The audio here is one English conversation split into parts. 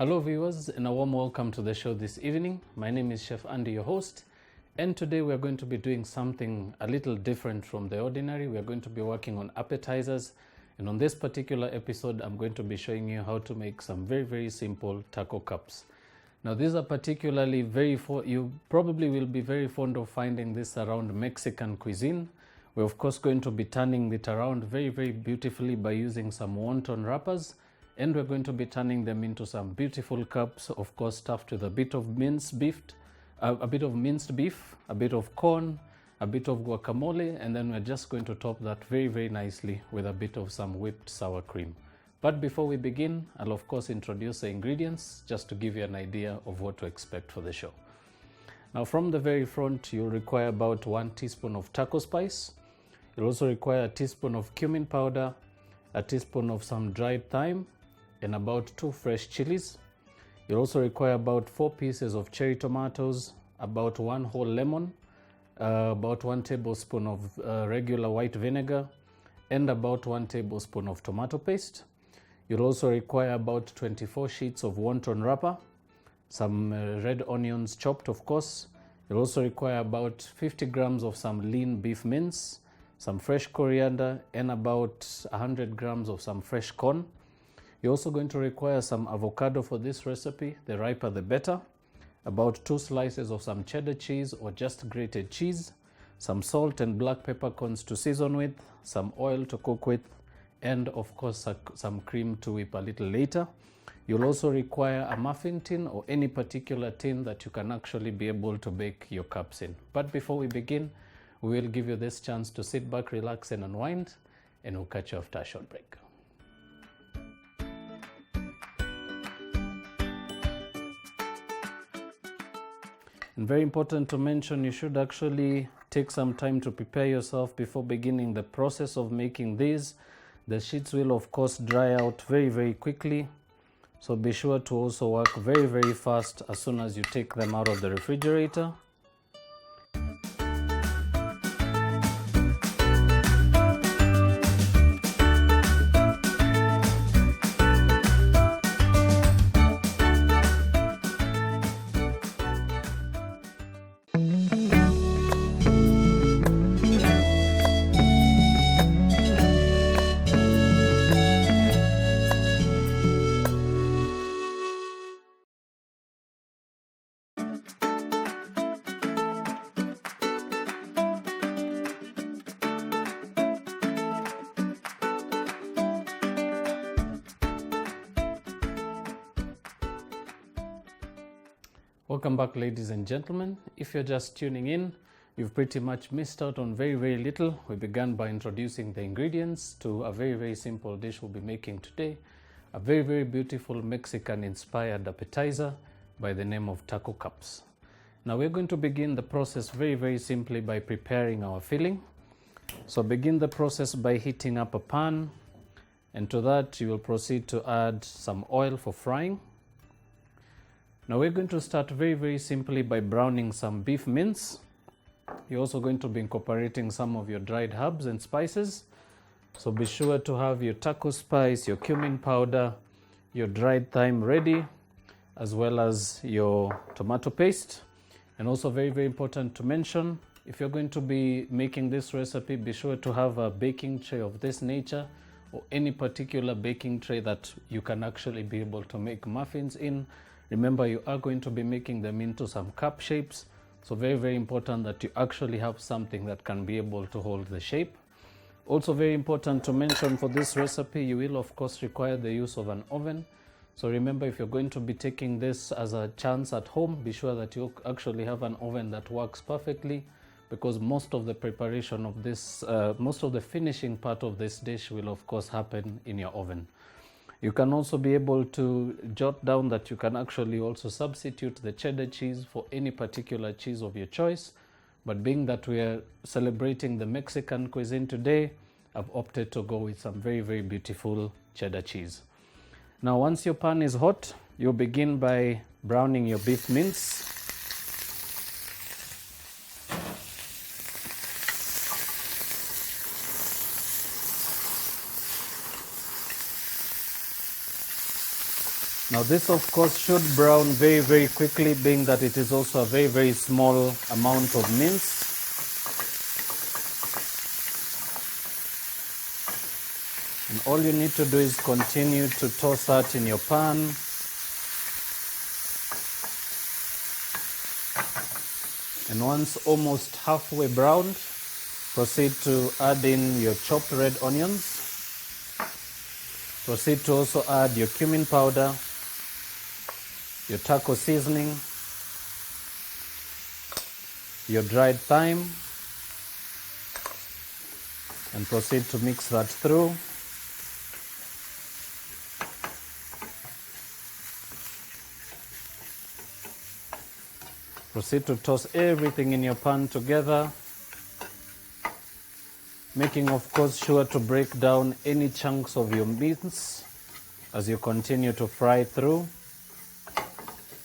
Hello viewers, and a warm welcome to the show this evening. My name is Chef Andy, your host, and today we are going to be doing something a little different from the ordinary. We are going to be working on appetizers, and on this particular episode I'm going to be showing you how to make some very simple taco cups. Now these are particularly you probably will be very fond of finding this around Mexican cuisine. We're of course going to be turning it around very beautifully by using some wonton wrappers, and we're going to be turning them into some beautiful cups, of course stuffed with a bit of minced beef, a bit of corn, a bit of guacamole, and then we're just going to top that very nicely with a bit of some whipped sour cream. But before we begin, I'll of course introduce the ingredients just to give you an idea of what to expect for the show. Now from the very front, you'll require about 1 teaspoon of taco spice. You'll also require a teaspoon of cumin powder, a teaspoon of some dried thyme, and about 2 fresh chilies. You'll also require about 4 pieces of cherry tomatoes, about 1 whole lemon, about 1 tablespoon of regular white vinegar, and about 1 tablespoon of tomato paste. You'll also require about 24 sheets of wonton wrapper, some red onions chopped of course. You'll also require about 50 grams of some lean beef mince, some fresh coriander, and about 100 grams of some fresh corn. You're also going to require some avocado for this recipe, the riper the better, about 2 slices of some cheddar cheese or just grated cheese, some salt and black peppercorns to season with, some oil to cook with, and of course some cream to whip a little later. You'll also require a muffin tin or any particular tin that you can actually be able to bake your cups in. But before we begin, we will give you this chance to sit back, relax and unwind, and we'll catch you after a short break. And very important to mention, you should actually take some time to prepare yourself before beginning the process of making these. The sheets will of course dry out very quickly, so be sure to also work very fast as soon as you take them out of the refrigerator. Welcome back, ladies and gentlemen. If you're just tuning in, you've pretty much missed out on very little. We began by introducing the ingredients to a very simple dish we'll be making today, a very beautiful Mexican inspired appetizer by the name of taco cups. Now we're going to begin the process very simply by preparing our filling. So begin the process by heating up a pan, and to that you will proceed to add some oil for frying. Now we're going to start very simply by browning some beef mince. You're also going to be incorporating some of your dried herbs and spices. So be sure to have your taco spice, your cumin powder, your dried thyme ready, as well as your tomato paste. And also very important to mention, if you're going to be making this recipe, be sure to have a baking tray of this nature or any particular baking tray that you can actually be able to make muffins in. Remember, you are going to be making them into some cup shapes, so very important that you actually have something that can be able to hold the shape. Also very important to mention, for this recipe you will of course require the use of an oven. So remember, if you're going to be taking this as a chance at home, be sure that you actually have an oven that works perfectly, because most of the preparation of this, most of the finishing part of this dish will of course happen in your oven. You can also be able to jot down that you can actually also substitute the cheddar cheese for any particular cheese of your choice. But being that we are celebrating the Mexican cuisine today, I've opted to go with some very beautiful cheddar cheese. Now once your pan is hot, you'll begin by browning your beef mince. Now this of course should brown very, very quickly, being that it is also a very, very small amount of mince. And all you need to do is continue to toss that in your pan. And once almost halfway browned, proceed to add in your chopped red onions. Proceed to also add your cumin powder, your taco seasoning, your dried thyme, and proceed to mix that through. Proceed to toss everything in your pan together, making of course sure to break down any chunks of your mince as you continue to fry through.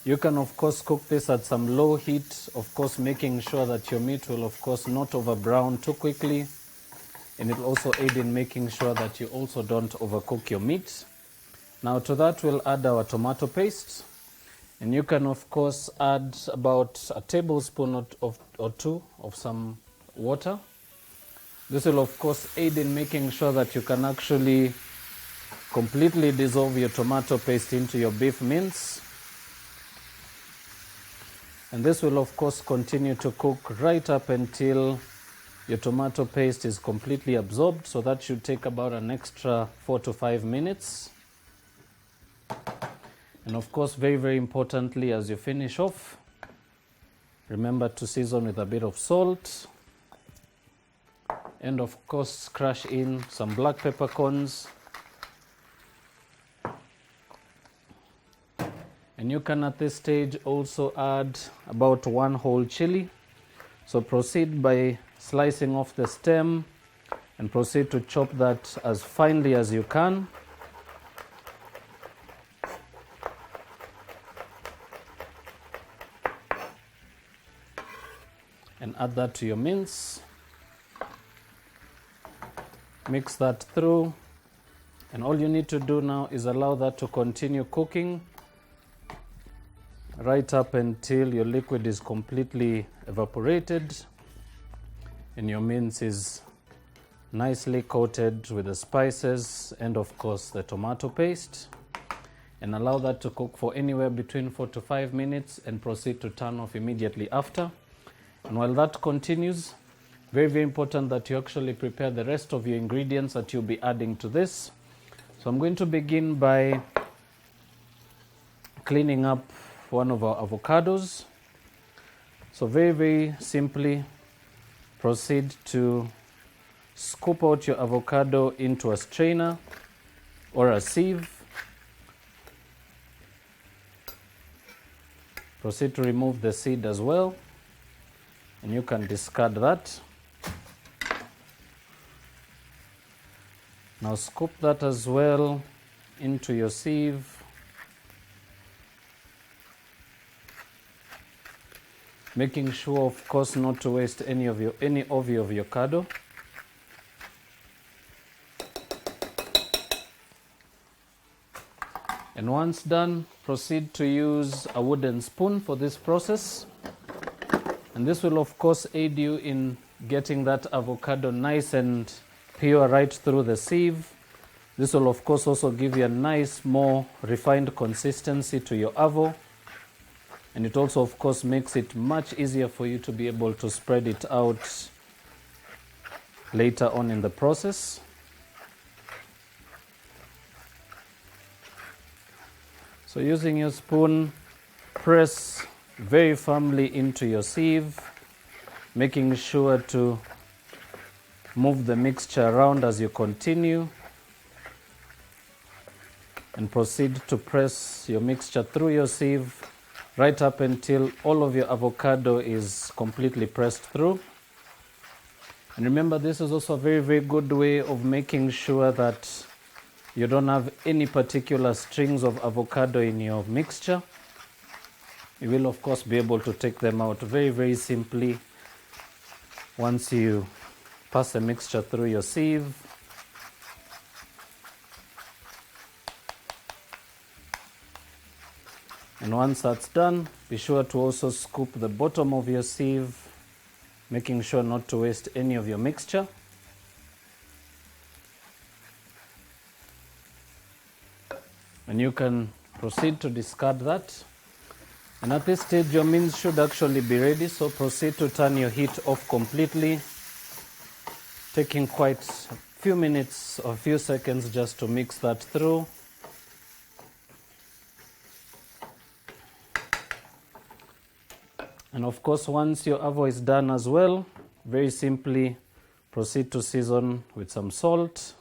You can of course cook this at some low heat, of course making sure that your meat will of course not over brown too quickly, and it will also aid in making sure that you also don't overcook your meat. Now to that we'll add our tomato paste, and you can of course add about a tablespoon or two of some water. This will of course aid in making sure that you can actually completely dissolve your tomato paste into your beef mince. And this will of course continue to cook right up until your tomato paste is completely absorbed, so that should take about an extra 4 to 5 minutes. And of course, very, very importantly, as you finish off, remember to season with a bit of salt, and of course crush in some black peppercorns. And you can at this stage also add about 1 whole chili. So proceed by slicing off the stem and proceed to chop that as finely as you can. And add that to your mince. Mix that through, and all you need to do now is allow that to continue cooking right up until your liquid is completely evaporated and your mince is nicely coated with the spices and of course the tomato paste. And allow that to cook for anywhere between 4 to 5 minutes and proceed to turn off immediately after. And while that continues, very, very important that you actually prepare the rest of your ingredients that you'll be adding to this. So I'm going to begin by cleaning up one of our avocados. So very, very simply proceed to scoop out your avocado into a strainer or a sieve. Proceed to remove the seed as well, and you can discard that. Now scoop that as well into your sieve. Making sure, of course, not to waste any of your avocado. And once done, proceed to use a wooden spoon for this process. And this will, of course, aid you in getting that avocado nice and pure right through the sieve. This will, of course, also give you a nice, more refined consistency to your avo. And it also, of course, makes it much easier for you to be able to spread it out later on in the process. So using your spoon, press very firmly into your sieve, making sure to move the mixture around as you continue, and proceed to press your mixture through your sieve right up until all of your avocado is completely pressed through. And remember, this is also a very, very good way of making sure that you don't have any particular strings of avocado in your mixture. You will, of course, be able to take them out very, very simply once you pass the mixture through your sieve. And once that's done, be sure to also scoop the bottom of your sieve, making sure not to waste any of your mixture. And you can proceed to discard that. And at this stage, your mince should actually be ready, so proceed to turn your heat off completely, taking quite a few minutes or a few seconds just to mix that through. And of course, once your avo is done as well, very simply proceed to season with some salt.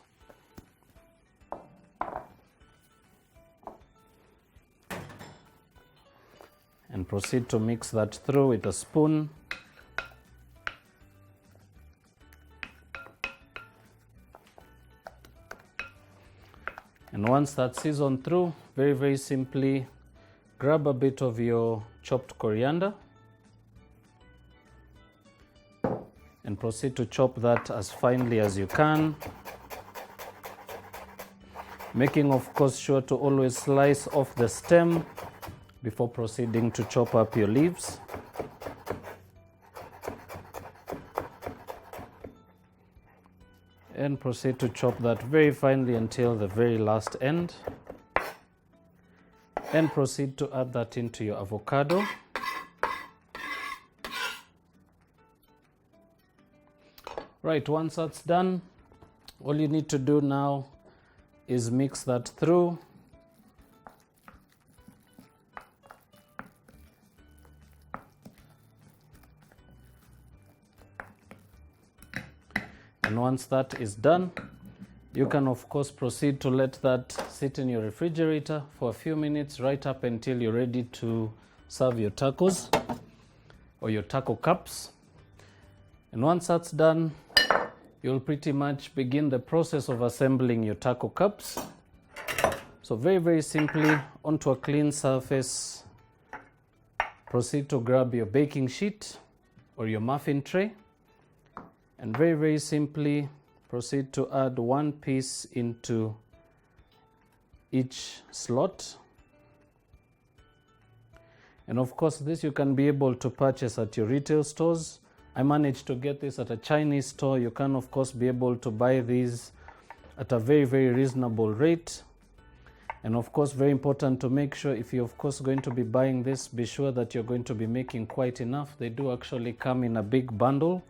And proceed to mix that through with a spoon. And once that's seasoned through, very simply grab a bit of your chopped coriander and proceed to chop that as finely as you can, making of course sure to always slice off the stem before proceeding to chop up your leaves. And proceed to chop that very finely until the very last end. And proceed to add that into your avocado. Right, once that's done, all you need to do now is mix that through. And once that is done, you can of course proceed to let that sit in your refrigerator for a few minutes, right up until you're ready to serve your tacos or your taco cups. And once that's done, you'll pretty much begin the process of assembling your taco cups. So very simply, onto a clean surface, proceed to grab your baking sheet or your muffin tray. And very simply proceed to add one piece into each slot. And of course, this you can be able to purchase at your retail stores. I managed to get this at a Chinese store. You can of course be able to buy these at a very reasonable rate. And of course, very important to make sure if you're of course going to be buying this, be sure that you're going to be making quite enough. They do actually come in a big bundle.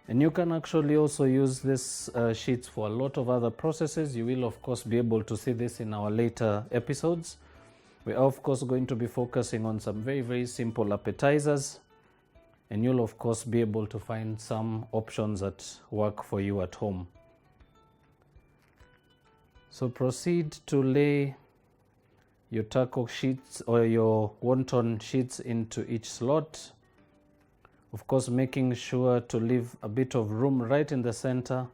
And you can actually also use this sheets for a lot of other processes. You will of course be able to see this in our later episodes. We are of course going to be focusing on some very simple appetizers, and you'll of course be able to find some options that work for you at home. So proceed to lay your taco sheets or your wonton sheets into each slot. Of course, making sure to leave a bit of room right in the center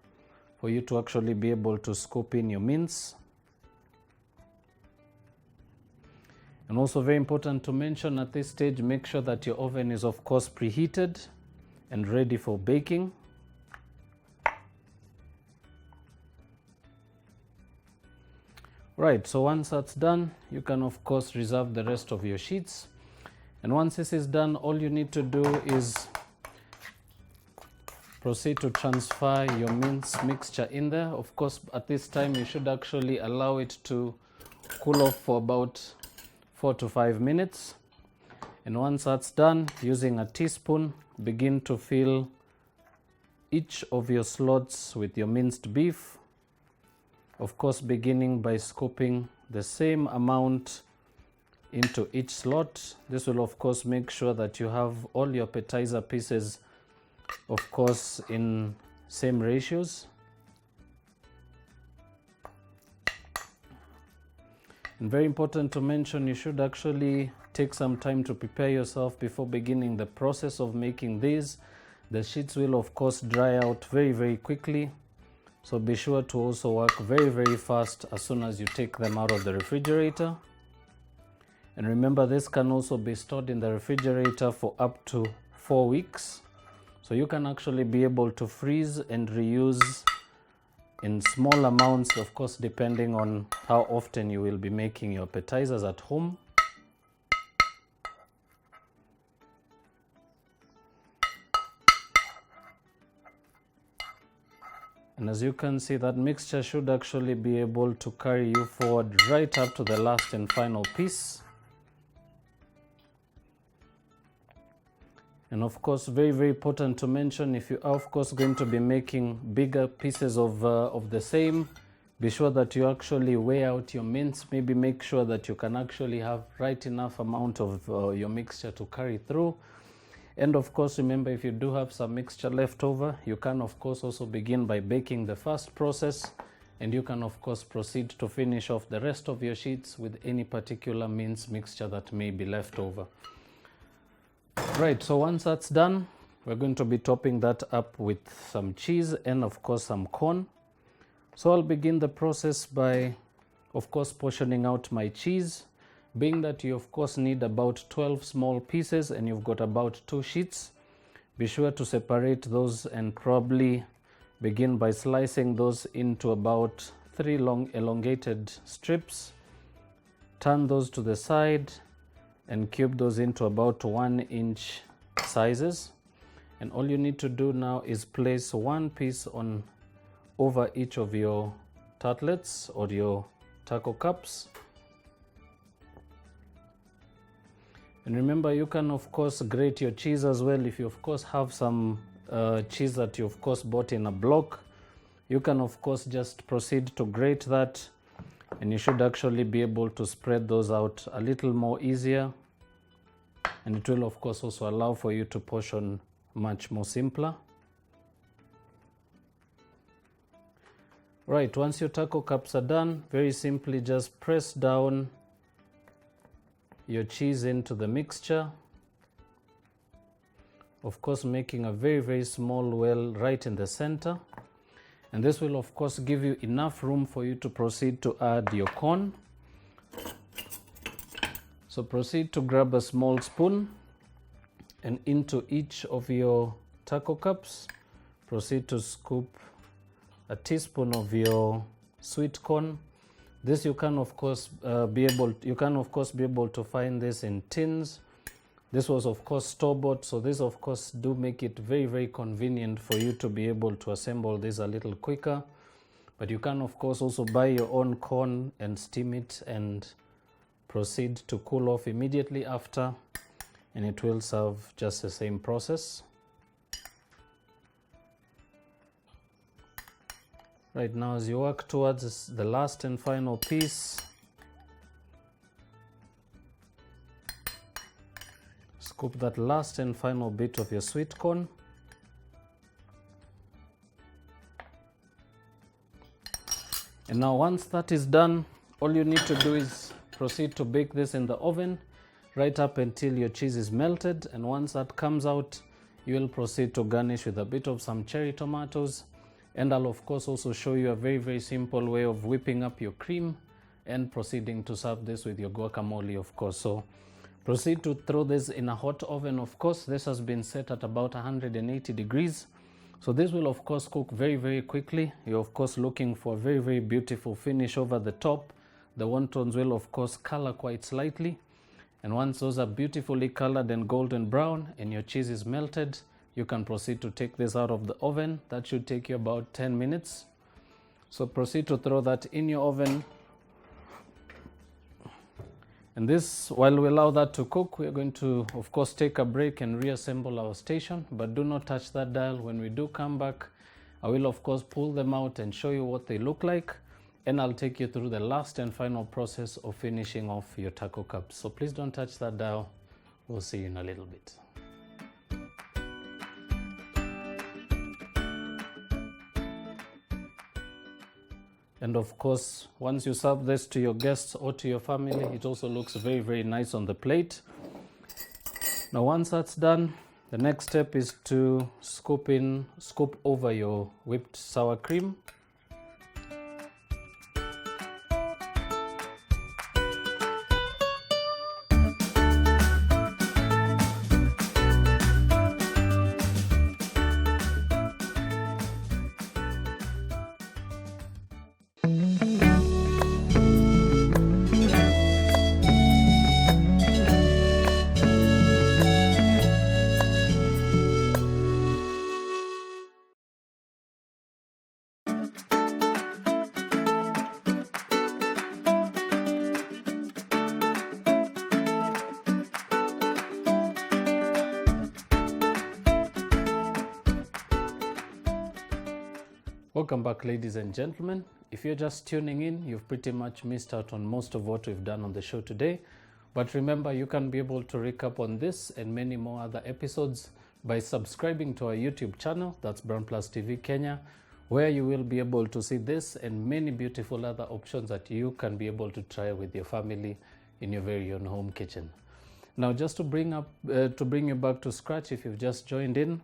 for you to actually be able to scoop in your mince. And also very important to mention at this stage, make sure that your oven is of course preheated and ready for baking. Right, so once that's done, you can of course reserve the rest of your sheets. And once this is done, all you need to do is proceed to transfer your mince mixture in there. Of course, at this time, you should actually allow it to cool off for about 4 to 5 minutes. And once that's done, using a teaspoon, begin to fill each of your slots with your minced beef. Of course, beginning by scooping the same amount into each slot. This will of course make sure that you have all your appetizer pieces of course in same ratios. And very important to mention, you should actually take some time to prepare yourself before beginning the process of making these. The sheets will of course dry out very quickly, so be sure to also work very fast as soon as you take them out of the refrigerator. And remember, this can also be stored in the refrigerator for up to 4 weeks. So you can actually be able to freeze and reuse in small amounts, of course, depending on how often you will be making your appetizers at home. And as you can see, that mixture should actually be able to carry you forward right up to the last and final piece. And of course, very, very important to mention, if you are of course going to be making bigger pieces of the same, be sure that you actually weigh out your mince. Maybe make sure that you can actually have right enough amount of your mixture to carry through. And of course, remember, if you do have some mixture left over, you can of course also begin by baking the first process, and you can of course proceed to finish off the rest of your sheets with any particular mince mixture that may be left over. Right, so once that's done, we're going to be topping that up with some cheese and of course some corn. So I'll begin the process by of course portioning out my cheese. Being that you of course need about 12 small pieces and you've got about 2 sheets, be sure to separate those and probably begin by slicing those into about 3 long elongated strips. Turn those to the side and cube those into about 1-inch sizes. And all you need to do now is place one piece on over each of your tartlets or your taco cups. And remember, you can of course grate your cheese as well. If you of course have some cheese that you of course bought in a block, you can of course just proceed to grate that, and you should actually be able to spread those out a little more easier, and it will of course also allow for you to portion much more simpler. Right, once your taco cups are done, very simply just press down your cheese into the mixture, of course making a very, very small well right in the center. And this will of course give you enough room for you to proceed to add your corn. So proceed to grab a small spoon, and into each of your taco cups, proceed to scoop a teaspoon of your sweet corn. This you can of course be able to find this in tins. This was of course store-bought, so this of course do make it very, very convenient for you to be able to assemble this a little quicker. But you can of course also buy your own corn and steam it and proceed to cool off immediately after, and it will serve just the same process. Right now, as you work towards the last and final piece, scoop that last and final bit of your sweet corn. And now once that is done, all you need to do is proceed to bake this in the oven right up until your cheese is melted. And once that comes out, you will proceed to garnish with a bit of some cherry tomatoes. And I'll of course also show you a very, very simple way of whipping up your cream and proceeding to serve this with your guacamole, of course. So proceed to throw this in a hot oven. Of course, this has been set at about 180 degrees. So this will of course cook very, very quickly. You're of course looking for a very, very beautiful finish over the top. The wontons will of course color quite slightly. And once those are beautifully colored and golden brown and your cheese is melted, you can proceed to take this out of the oven. That should take you about 10 minutes. So proceed to throw that in your oven. And this, while we allow that to cook, we're going to of course take a break and reassemble our station, but do not touch that dial. When we do come back, I will of course pull them out and show you what they look like, and I'll take you through the last and final process of finishing off your taco cups. So please don't touch that dial. We'll see you in a little bit. And of course, once you serve this to your guests or to your family, it also looks very, very nice on the plate. Now, once that's done, the next step is to scoop over your whipped sour cream. Welcome back, ladies and gentlemen. If you're just tuning in, you've pretty much missed out on most of what we've done on the show today. But remember, you can be able to recap on this and many more other episodes by subscribing to our YouTube channel, that's BrandPlus TV Kenya, where you will be able to see this and many beautiful other options that you can be able to try with your family in your very own home kitchen. Now, just to bring you back to scratch, if you've just joined in,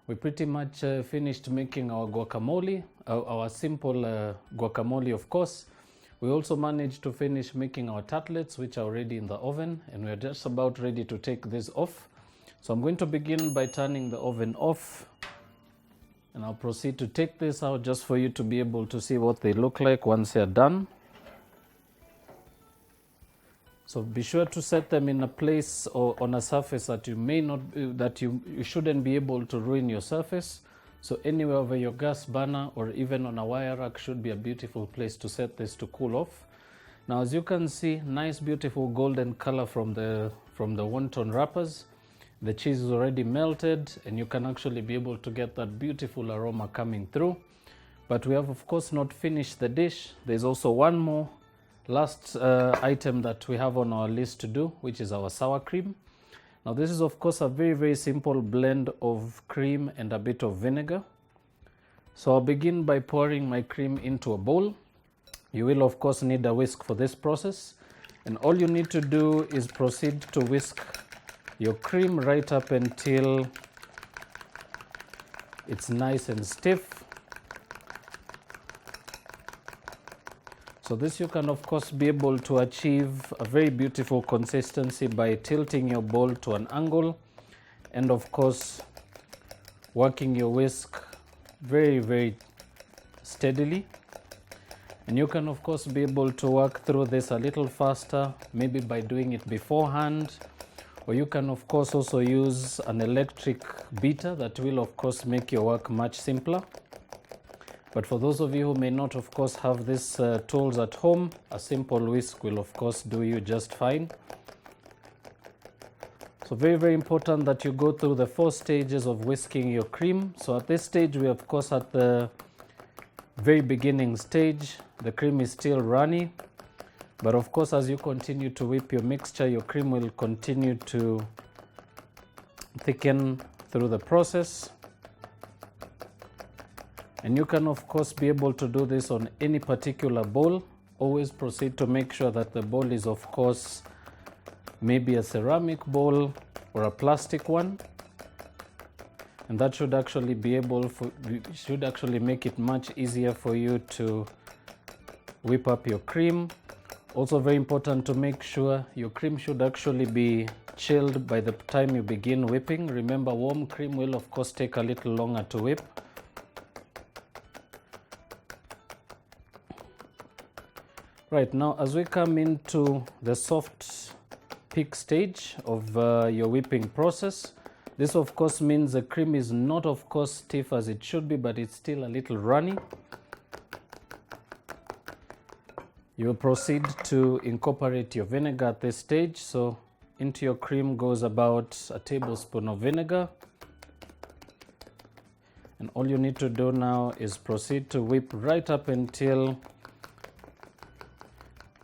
we pretty much finished making our guacamole, our simple guacamole, of course. We also managed to finish making our tartlets, which are already in the oven, and we're just about ready to take this off. So I'm going to begin by turning the oven off, and I'll proceed to take this out just for you to be able to see what they look like once they're done. So be sure to set them in a place or on a surface that you shouldn't be able to ruin your surface. So anywhere over your gas burner or even on a wire rack should be a beautiful place to set this to cool off. Now, as you can see, nice beautiful golden color from the wonton wrappers. The cheese is already melted and you can actually be able to get that beautiful aroma coming through. But we have of course not finished the dish. There's also one more last item that we have on our list to do, which is our sour cream. Now this is of course a very simple blend of cream and a bit of vinegar. So I'll begin by pouring my cream into a bowl. You will of course need a whisk for this process, and all you need to do is proceed to whisk your cream right up until it's nice and stiff. So this you can of course be able to achieve a very beautiful consistency by tilting your bowl to an angle and of course working your whisk very steadily. And you can of course be able to work through this a little faster, maybe by doing it beforehand, or you can of course also use an electric beater that will of course make your work much simpler. But for those of you who may not of course have these tools at home, a simple whisk will of course do you just fine. So very important that you go through the 4 stages of whisking your cream. So at this stage we of course at the very beginning stage, the cream is still runny, but of course as you continue to whip your mixture, your cream will continue to thicken through the process. And you can of course be able to do this on any particular bowl. Always proceed to make sure that the bowl is of course maybe a ceramic bowl or a plastic one, and that should actually make it much easier for you to whip up your cream. Also very important to make sure your cream should actually be chilled by the time you begin whipping. Remember, warm cream will of course take a little longer to whip. Right, now as we come into the soft peak stage of your whipping process, this of course means the cream is not of course stiff as it should be, but it's still a little runny. You will proceed to incorporate your vinegar at this stage. So into your cream goes about a tablespoon of vinegar. And all you need to do now is proceed to whip right up until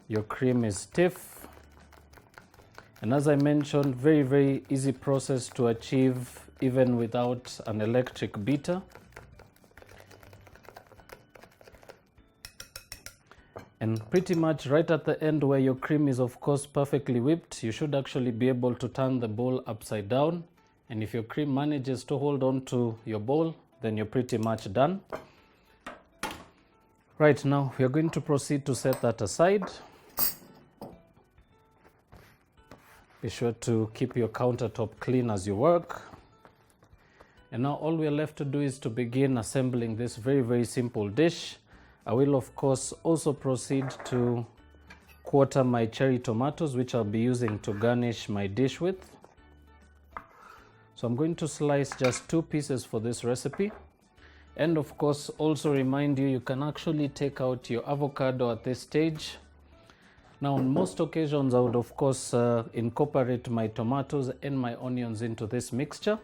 your cream is stiff. And as I mentioned, very easy process to achieve even without an electric beater. And pretty much right at the end where your cream is of course perfectly whipped, you should actually be able to turn the bowl upside down. And if your cream manages to hold on to your bowl, then you're pretty much done. Right, now we are going to proceed to set that aside. Be sure to keep your countertop clean as you work. And now all we're left to do is to begin assembling this very simple dish. I will of course also proceed to quarter my cherry tomatoes, which I'll be using to garnish my dish with. So I'm going to slice just 2 pieces for this recipe. And of course also remind you, you can actually take out your avocado at this stage. Now on most occasions I would of course incorporate my tomatoes and my onions into this mixture.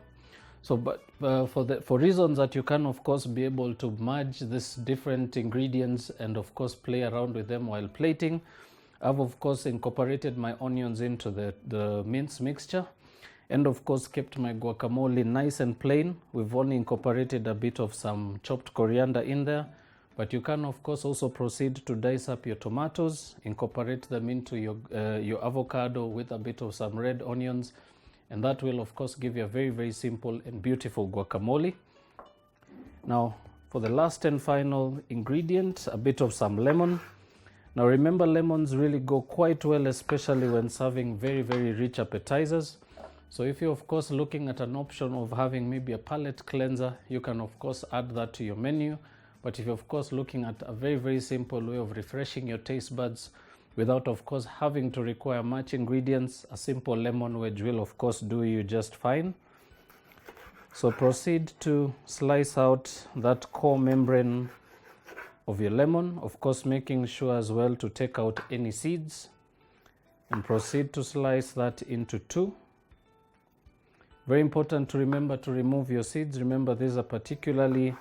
So, but for reasons that you can of course be able to merge these different ingredients and of course play around with them while plating, I've of course incorporated my onions into the mince mixture, and of course kept my guacamole nice and plain. We've only incorporated a bit of some chopped coriander in there, but you can of course also proceed to dice up your tomatoes, incorporate them into your avocado with a bit of some red onions, and that will of course give you a very, very simple and beautiful guacamole. Now for the last and final ingredient, a bit of some lemon. Now remember, lemons really go quite well, especially when serving very, very rich appetizers. So if you're of course looking at an option of having maybe a palate cleanser, you can of course add that to your menu. But if you're of course looking at a very, very simple way of refreshing your taste buds without of course having to require much ingredients, a simple lemon wedge will of course do you just fine. So proceed to slice out that core membrane of your lemon, of course making sure as well to take out any seeds, and proceed to slice that into two. Very important to remember to remove your seeds. Remember, these are particularly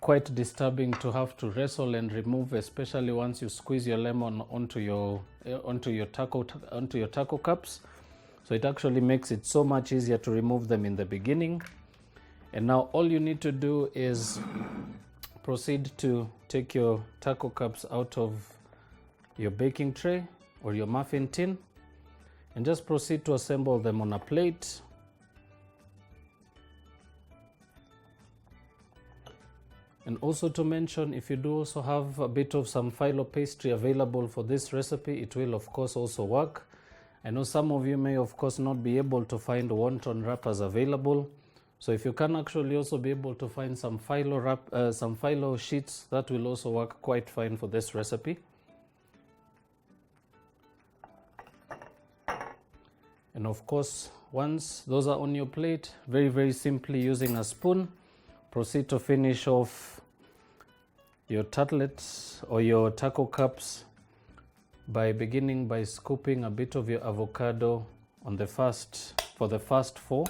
quite disturbing to have to wrestle and remove, especially once you squeeze your lemon onto your taco cups. So it actually makes it so much easier to remove them in the beginning. And now all you need to do is proceed to take your taco cups out of your baking tray or your muffin tin and just proceed to assemble them on a plate. And also to mention, if you do also have a bit of some phyllo pastry available for this recipe, it will of course also work. I know some of you may of course not be able to find wonton wrappers available. So if you can actually also be able to find some phyllo sheets, that will also work quite fine for this recipe. And of course, once those are on your plate, very, very simply using a spoon, proceed to finish off your tartlets or your taco cups by beginning by scooping a bit of your avocado on for the first four.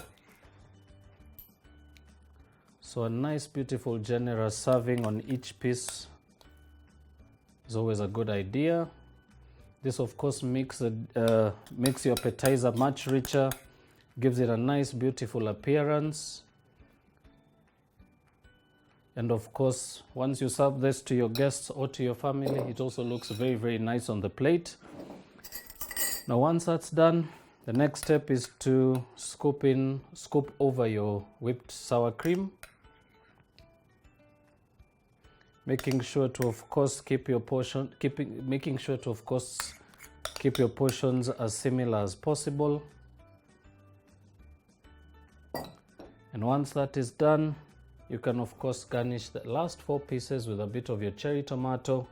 So a nice, beautiful, generous serving on each piece is always a good idea. This of course makes your appetizer much richer, gives it a nice, beautiful appearance. And of course, once you serve this to your guests or to your family, it also looks very, very nice on the plate. Now once that's done, the next step is to scoop over your whipped sour cream, making sure to of course keep your portions as similar as possible. And once that is done, you can of course garnish the last four pieces with a bit of your cherry tomato,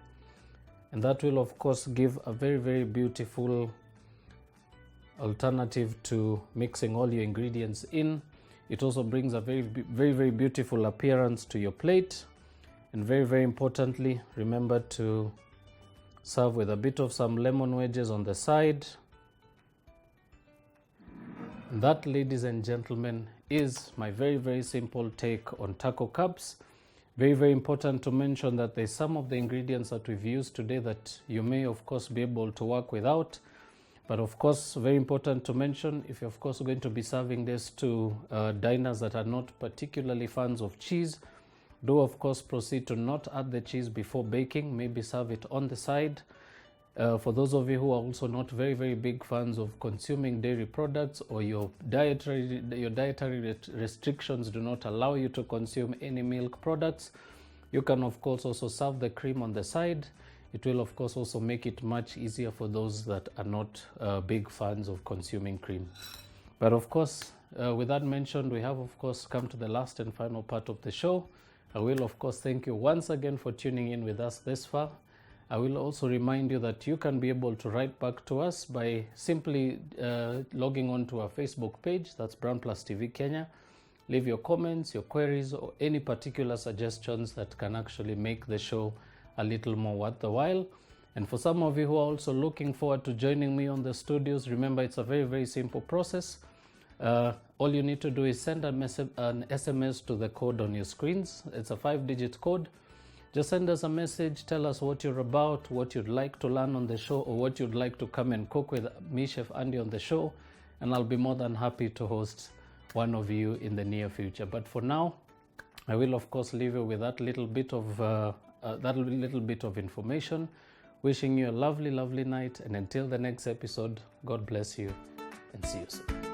and that will of course give a very, very beautiful alternative to mixing all your ingredients in. It also brings a very, very, very beautiful appearance to your plate. And very, very importantly, remember to serve with a bit of some lemon wedges on the side. And that, ladies and gentlemen, is my very, very simple take on taco cups. Very, very important to mention that there's some of the ingredients that we've used today that you may of course be able to work without. But of course, very important to mention, if you're of course going to be serving this to diners that are not particularly fans of cheese, do of course proceed to not add the cheese before baking, maybe serve it on the side. For those of you who are also not very, very big fans of consuming dairy products, or your dietary restrictions do not allow you to consume any milk products, you can of course also serve the cream on the side. It will of course also make it much easier for those that are not big fans of consuming cream. But of course, with that mentioned, we have of course come to the last and final part of the show. I will of course thank you once again for tuning in with us this far. I will also remind you that you can be able to write back to us by simply logging on to our Facebook page, that's BrandPlus TV Kenya. Leave your comments, your queries, or any particular suggestions that can actually make the show a little more worth the while. And for some of you who are also looking forward to joining me on the studios, remember it's a very, very simple process. All you need to do is send an SMS to the code on your screens. It's a 5-digit code. Just send us a message, tell us what you're about, what you'd like to learn on the show, or what you'd like to come and cook with me, Chef Andy, on the show, and I'll be more than happy to host one of you in the near future. But for now, I will of course leave you with that little bit of information. Wishing you a lovely, lovely night, and until the next episode, God bless you and see you soon.